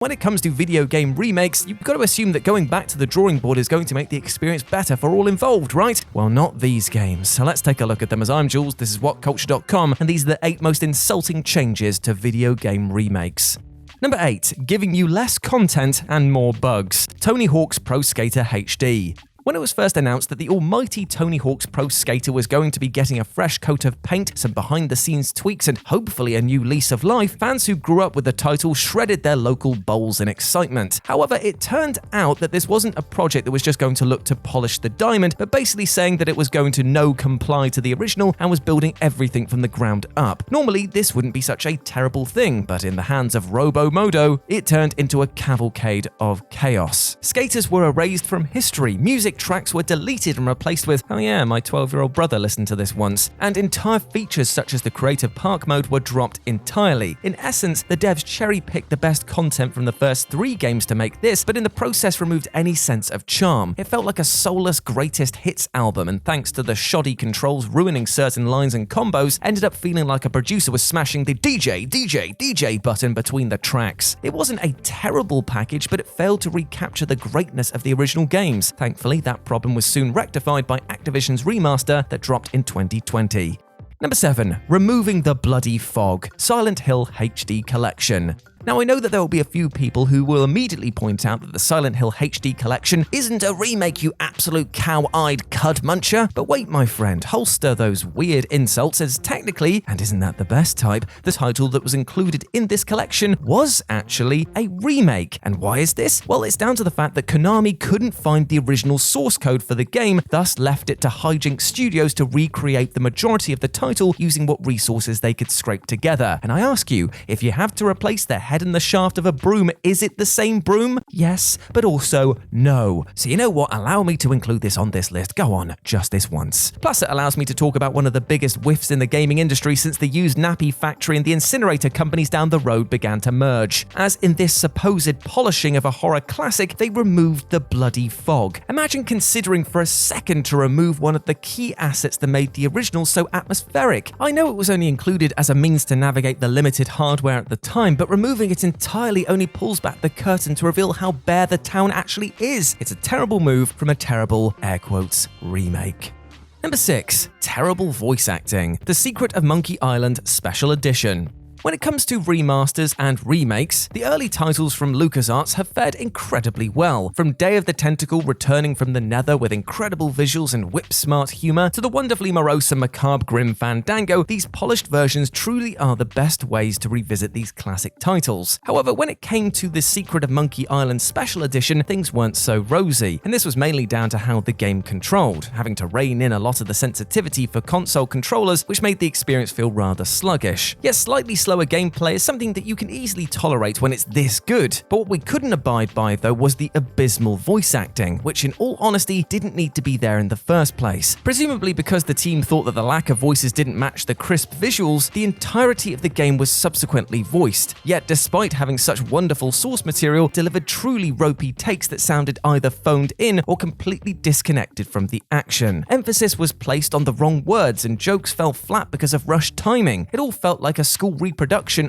When it comes to video game remakes, you've got to assume that going back to the drawing board is going to make the experience better for all involved, right? Well, not these games. So let's take a look at them. As I'm Jules, this is WhatCulture.com, and these are the 8 most insulting changes to video game remakes. Number 8. Giving you less content and more bugs. Tony Hawk's Pro Skater HD. When it was first announced that the almighty Tony Hawk's Pro Skater was going to be getting a fresh coat of paint, some behind-the-scenes tweaks, and hopefully a new lease of life, fans who grew up with the title shredded their local bowls in excitement. However, it turned out that this wasn't a project that was just going to look to polish the diamond, but basically saying that it was going to comply to the original and was building everything from the ground up. Normally, this wouldn't be such a terrible thing, but in the hands of Robo Modo, it turned into a cavalcade of chaos. Skaters were erased from history, music tracks were deleted and replaced with, oh yeah, my 12-year-old brother listened to this once, and entire features such as the creative park mode were dropped entirely. In essence, the devs cherry-picked the best content from the first 3 games to make this, but in the process removed any sense of charm. It felt like a soulless greatest hits album, and thanks to the shoddy controls ruining certain lines and combos, ended up feeling like a producer was smashing the DJ button between the tracks. It wasn't a terrible package, but it failed to recapture the greatness of the original games. Thankfully, that problem was soon rectified by Activision's remaster that dropped in 2020. Number 7. Removing the bloody fog. Silent Hill HD Collection. Now, I know that there will be a few people who will immediately point out that the Silent Hill HD Collection isn't a remake, you absolute cow-eyed cud muncher. But wait, my friend, holster those weird insults, as technically, and isn't that the best type, the title that was included in this collection was actually a remake. And why is this? Well, it's down to the fact that Konami couldn't find the original source code for the game, thus left it to Hijinx Studios to recreate the majority of the title using what resources they could scrape together. And I ask you, if you have to replace the head and the shaft of a broom, is it the same broom? Yes, but also no. So you know what? Allow me to include this on this list. Go on, just this once. Plus, it allows me to talk about one of the biggest whiffs in the gaming industry since the used nappy factory and the incinerator companies down the road began to merge. As in this supposed polishing of a horror classic, they removed the bloody fog. Imagine considering for a second to remove one of the key assets that made the original so atmospheric. I know it was only included as a means to navigate the limited hardware at the time, but removing it entirely only pulls back the curtain to reveal how bare the town actually is. It's a terrible move from a terrible, air quotes, remake. Number 6. Terrible voice acting. The Secret of Monkey Island Special Edition. When it comes to remasters and remakes, the early titles from LucasArts have fared incredibly well. From Day of the Tentacle returning from the Nether with incredible visuals and whip-smart humor, to the wonderfully morose and macabre Grim Fandango, these polished versions truly are the best ways to revisit these classic titles. However, when it came to the Secret of Monkey Island Special Edition, things weren't so rosy, and this was mainly down to how the game controlled, having to rein in a lot of the sensitivity for console controllers, which made the experience feel rather sluggish. Yet slightly slower gameplay is something that you can easily tolerate when it's this good. But what we couldn't abide by, though, was the abysmal voice acting, which in all honesty didn't need to be there in the first place. Presumably because the team thought that the lack of voices didn't match the crisp visuals, the entirety of the game was subsequently voiced. Yet despite having such wonderful source material, delivered truly ropey takes that sounded either phoned in or completely disconnected from the action. Emphasis was placed on the wrong words and jokes fell flat because of rushed timing. It all felt like a school reproduction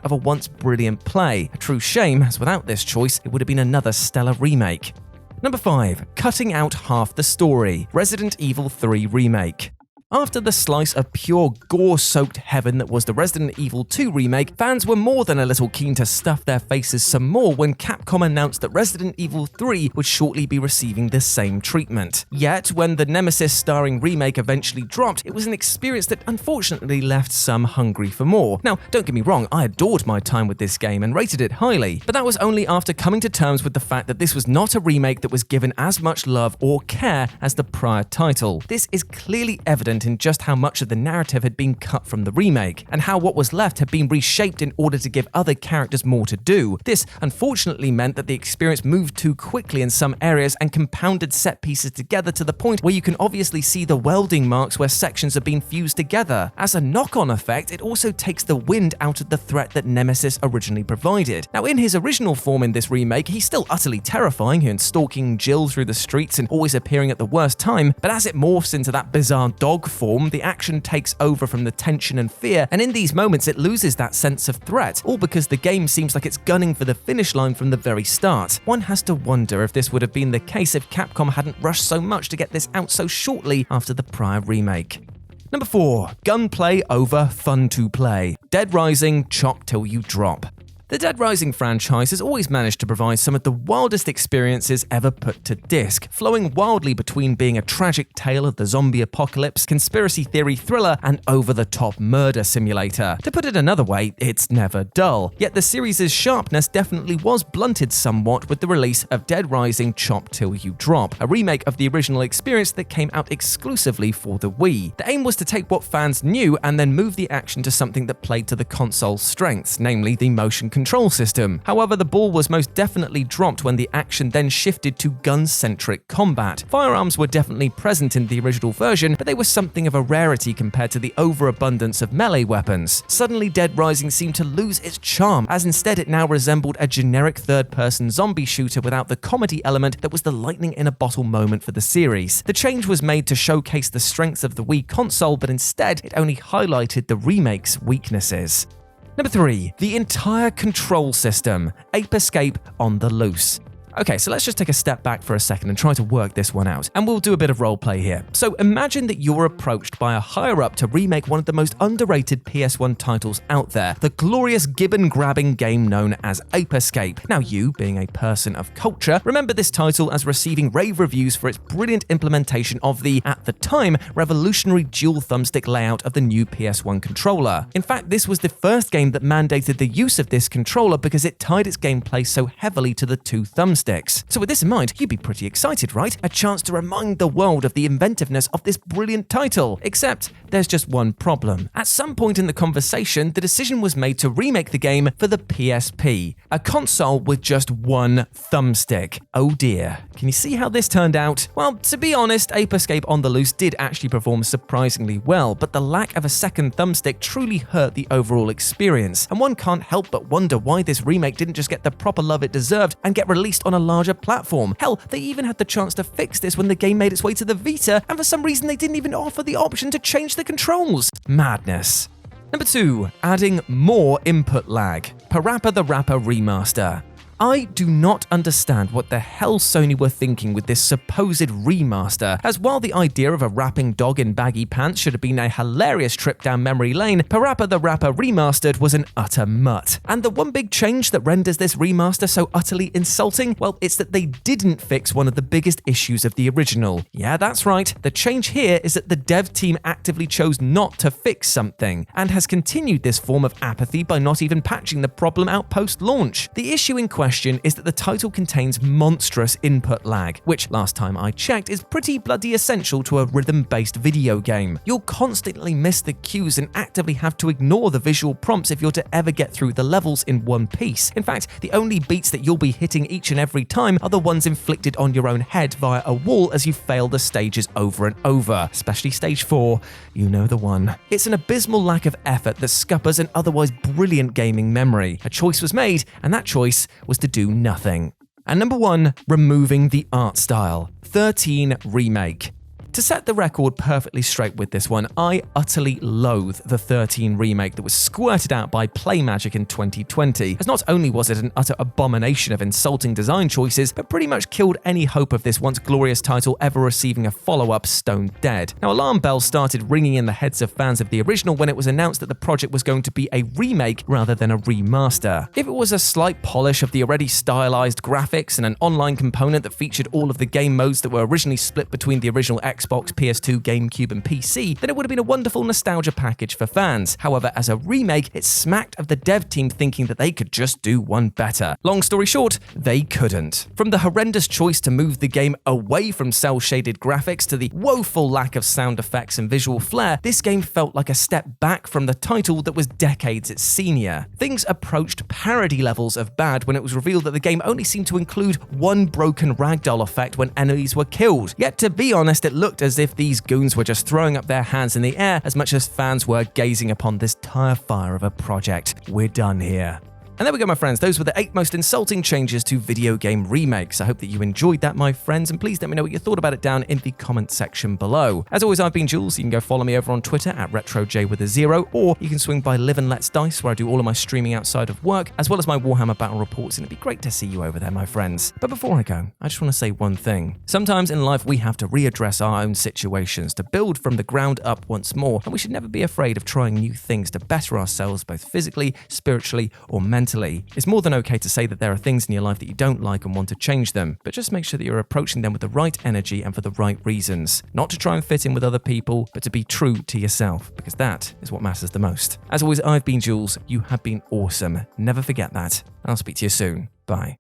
of a once brilliant play. A true shame, as without this choice, it would have been another stellar remake. Number 5. Cutting out half the story. Resident Evil 3 Remake. After the slice of pure gore-soaked heaven that was the Resident Evil 2 remake, fans were more than a little keen to stuff their faces some more when Capcom announced that Resident Evil 3 would shortly be receiving the same treatment. Yet, when the Nemesis-starring remake eventually dropped, it was an experience that unfortunately left some hungry for more. Now, don't get me wrong, I adored my time with this game and rated it highly, but that was only after coming to terms with the fact that this was not a remake that was given as much love or care as the prior title. This is clearly evident in just how much of the narrative had been cut from the remake, and how what was left had been reshaped in order to give other characters more to do. This unfortunately meant that the experience moved too quickly in some areas and compounded set pieces together to the point where you can obviously see the welding marks where sections have been fused together. As a knock-on effect, it also takes the wind out of the threat that Nemesis originally provided. Now, in his original form in this remake, he's still utterly terrifying and stalking Jill through the streets and always appearing at the worst time, but as it morphs into that bizarre dog form, the action takes over from the tension and fear, and in these moments it loses that sense of threat, all because the game seems like it's gunning for the finish line from the very start. One has to wonder if this would have been the case if Capcom hadn't rushed so much to get this out so shortly after the prior remake. Number 4. Gunplay over fun to play. Dead Rising, chop till you drop. The Dead Rising franchise has always managed to provide some of the wildest experiences ever put to disc, flowing wildly between being a tragic tale of the zombie apocalypse, conspiracy theory thriller, and over-the-top murder simulator. To put it another way, it's never dull. Yet the series' sharpness definitely was blunted somewhat with the release of Dead Rising Chop Till You Drop, a remake of the original experience that came out exclusively for the Wii. The aim was to take what fans knew and then move the action to something that played to the console's strengths, namely the motion control system. However, the ball was most definitely dropped when the action then shifted to gun-centric combat. Firearms were definitely present in the original version, but they were something of a rarity compared to the overabundance of melee weapons. Suddenly, Dead Rising seemed to lose its charm, as instead it now resembled a generic third-person zombie shooter without the comedy element that was the lightning-in-a-bottle moment for the series. The change was made to showcase the strengths of the Wii console, but instead it only highlighted the remake's weaknesses. Number 3. The entire control system. Ape Escape on the loose. Okay, so let's just take a step back for a second and try to work this one out, and we'll do a bit of roleplay here. So imagine that you're approached by a higher-up to remake one of the most underrated PS1 titles out there, the glorious gibbon-grabbing game known as Ape Escape. Now you, being a person of culture, remember this title as receiving rave reviews for its brilliant implementation of the, at the time, revolutionary dual thumbstick layout of the new PS1 controller. In fact, this was the first game that mandated the use of this controller because it tied its gameplay so heavily to the two thumbsticks. So with this in mind, you'd be pretty excited, right? A chance to remind the world of the inventiveness of this brilliant title. Except, there's just one problem. At some point in the conversation, the decision was made to remake the game for the PSP, a console with just one thumbstick. Oh dear. Can you see how this turned out? Well, to be honest, Ape Escape on the Loose did actually perform surprisingly well, but the lack of a second thumbstick truly hurt the overall experience, and one can't help but wonder why this remake didn't just get the proper love it deserved and get released on a larger platform. Hell, they even had the chance to fix this when the game made its way to the Vita, and for some reason they didn't even offer the option to change the controls. Madness. Number 2. Adding more input lag. Parappa the Rapper Remaster. I do not understand what the hell Sony were thinking with this supposed remaster, as while the idea of a rapping dog in baggy pants should have been a hilarious trip down memory lane, Parappa the Rapper Remastered was an utter mutt. And the one big change that renders this remaster so utterly insulting, well, it's that they didn't fix one of the biggest issues of the original. Yeah, that's right, the change here is that the dev team actively chose not to fix something, and has continued this form of apathy by not even patching the problem out post-launch. The issue in question is that the title contains monstrous input lag, which last time I checked is pretty bloody essential to a rhythm-based video game. You'll constantly miss the cues and actively have to ignore the visual prompts if you're to ever get through the levels in one piece. In fact, the only beats that you'll be hitting each and every time are the ones inflicted on your own head via a wall as you fail the stages over and over, especially stage 4, you know the one. It's an abysmal lack of effort that scuppers an otherwise brilliant gaming memory. A choice was made, and that choice was to do nothing. And number 1, removing the art style. 13 Remake. To set the record perfectly straight with this one, I utterly loathe the 13 remake that was squirted out by Playmagic in 2020, as not only was it an utter abomination of insulting design choices, but pretty much killed any hope of this once glorious title ever receiving a follow-up stone dead. Now, alarm bells started ringing in the heads of fans of the original when it was announced that the project was going to be a remake rather than a remaster. If it was a slight polish of the already stylized graphics and an online component that featured all of the game modes that were originally split between the original Xbox, PS2, GameCube, and PC, then it would have been a wonderful nostalgia package for fans. However, as a remake, it smacked of the dev team thinking that they could just do one better. Long story short, they couldn't. From the horrendous choice to move the game away from cel-shaded graphics to the woeful lack of sound effects and visual flair, this game felt like a step back from the title that was decades its senior. Things approached parody levels of bad when it was revealed that the game only seemed to include one broken ragdoll effect when enemies were killed. Yet to be honest, it looked as if these goons were just throwing up their hands in the air as much as fans were gazing upon this tire fire of a project. We're done here. And there we go, my friends. Those were the 8 most insulting changes to video game remakes. I hope that you enjoyed that, my friends, and please let me know what you thought about it down in the comment section below. As always, I've been Jules. You can go follow me over on Twitter at RetroJ, or you can swing by Live and Let's Dice, where I do all of my streaming outside of work, as well as my Warhammer battle reports, and it'd be great to see you over there, my friends. But before I go, I just want to say one thing. Sometimes in life we have to readdress our own situations to build from the ground up once more, and we should never be afraid of trying new things to better ourselves both physically, spiritually, or mentally. It's more than okay to say that there are things in your life that you don't like and want to change them, but just make sure that you're approaching them with the right energy and for the right reasons. Not to try and fit in with other people, but to be true to yourself, because that is what matters the most. As always, I've been Jules. You have been awesome. Never forget that. I'll speak to you soon. Bye.